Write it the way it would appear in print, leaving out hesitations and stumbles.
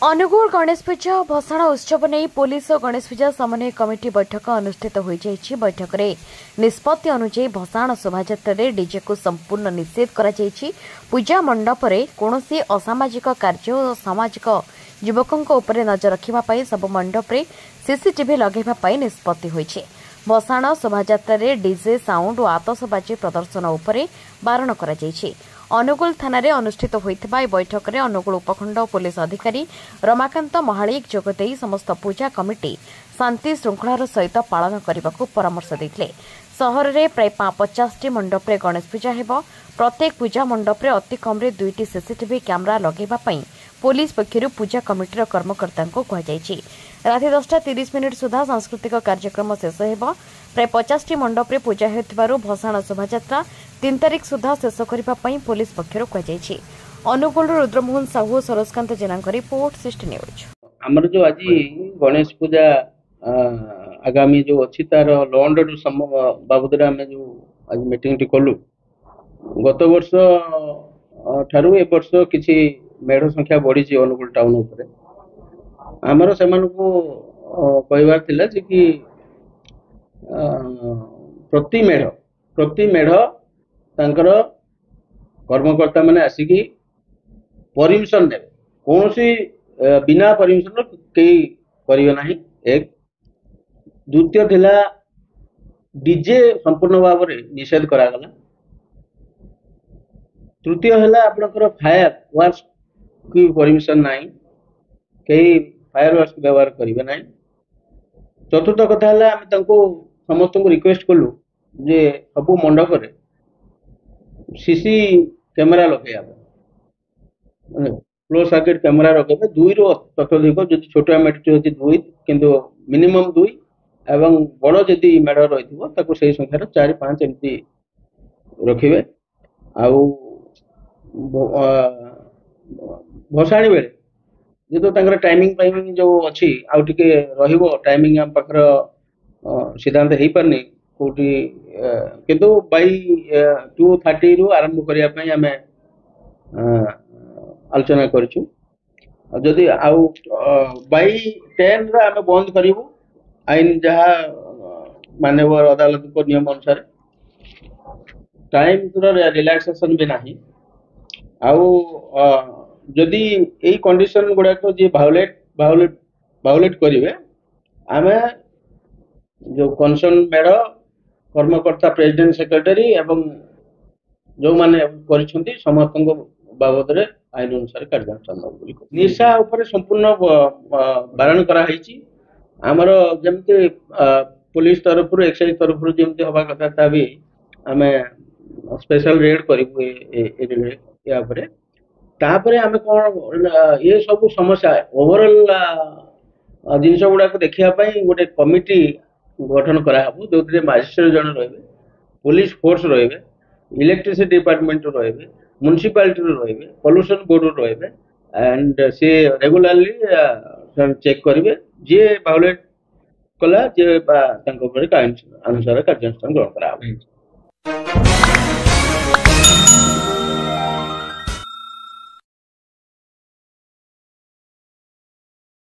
अनुगुल गणेश पूजा और भसाण उत्सव नहीं पुलिस और गणेश पूजा समन्वय कमिटी बैठक अनुष्ठित हो बैठक में निष्पत्ति अनुଯାयी भसाण शोभायात्रा डीजे को संपूर्ण निषेध करा पूजा मंडप में कौन असामाजिक कार्य और सामाजिक युवकों उपर नजर रखा सब मंडप में सीसीटीवी लगेवा निष्पत्ति होईछि। भसाण शोभायात्रा डीजे साउंड और आतशबाजी प्रदर्शन उपर बारण करा अनुगुल थाना अनुष्ठित होता बैठक में अनुगुल उपखंड पुलिस अधिकारी रमाकांत महालिक जोगदे समस्त पूजा कमिटी शांति श्रृंखलार सहित पालन करने को परामर्श देते। सहर में प्राय 50 मंडप में गणेश पूजा हेब। प्रत्येक पूजा मंडप में अति कम 2टी सीसीटीवी कैमेरा लगेवाई पुलिस पक्षर पूजा कमिटीर कर्मकर्ता को कहुଯାଇଛି। राति 10:30 सुधा सांस्कृतिक कार्यक्रम शेष हेब। प्राय 50 मंडप में पूजा होथिबारु भसाण शोभायात्रा 3 तारिख सुधा शेष करने पुलिस पक्षर कहुଯାଇଛି। अनुगुल रुद्रमोहन साहू सरोजकांत जेना रिपोर्ट 60 न्यूज। आमर जो आज गणेश पूजा आगामी जो अच्छी तार लॉ एंड ऑर्डर बाबद आम जो आज मीटिंग कलु गत वर्ष ठारू ए वर्ष किसी मेढ़ संख्या बढ़ी अनुगुल टाउन उपरे आमर से कहबार थिला जे कि प्रति मेढ़ तांकर कर्मकर्ता माने आसिकी परमिशन देवे कौन सी बिना परमिशन कई करिवे नाही। एक द्वितीय थिला डीजे संपूर्ण भाव में निषेध करागला। तृतीय है आपनकर फायर वर्क्स की परमिशन नाही कई फायर वर्क्स व्यवहार करिवे नाही। चतुर्थ कथा है आम समस्त को रिक्वेस्ट कलु जे सब मंडप रे सीसी कैमेरा लगे क्लोज सर्किट कैमेरा रखे दुई रु तत्वाधिक जो छोटिया मेढ़ होती दुई किंतु मिनिमम दुई एवं बड़ जदि मेढ़ रही से संख्यार 4-5 एमती रखिए। आउ भसाणी बेले जेहेतु टाइमिंग जो अच्छी आउ टिके रहिबो टाइमिंग आम पाखर सिद्धांत हो पारनी कौटी किंतु बाई 2:30 रु आरंभ करने आम आलोचना करूँ। जदि आउ बाई 10 आम बंद करूँ आईन जहाँ माननीय अदालत को नियम अनुसार टाइम रिलैक्सेशन भी नहीं। आउ जदि यही कंडीशन गुड़ाक जी भायोलेट करेंगे आम जो कंसर्न मेढ़ कर्मकर्ता प्रेसिडेंट सेक्रेटरी एवं जो माने समस्त बाबद में आईन अनुसार कार्यानुष्ठान निशा उपर संपूर्ण बारण कराई। आमर जमती पुलिस तरफ एक्साइज तरफ जमती हवा कथा भी आम स्पेशल रेड करें आम कौन ये सब समस्या ओवरऑल जिनस गुड़ाक देखापी गोटे कमिटी गठन कराहब जो मजिस्ट्रेट जन रे पुलिस फोर्स रे इलेक्ट्रिसिटी डिपार्टमेंट रे म्युनिसिपालिटी रे पॉल्यूशन बोर्ड रे एंड सी रेगुलरली चेक करेंगे जी भायोलेट कला जे अनुसार कार्यानुष्ठान ग्रहण करा।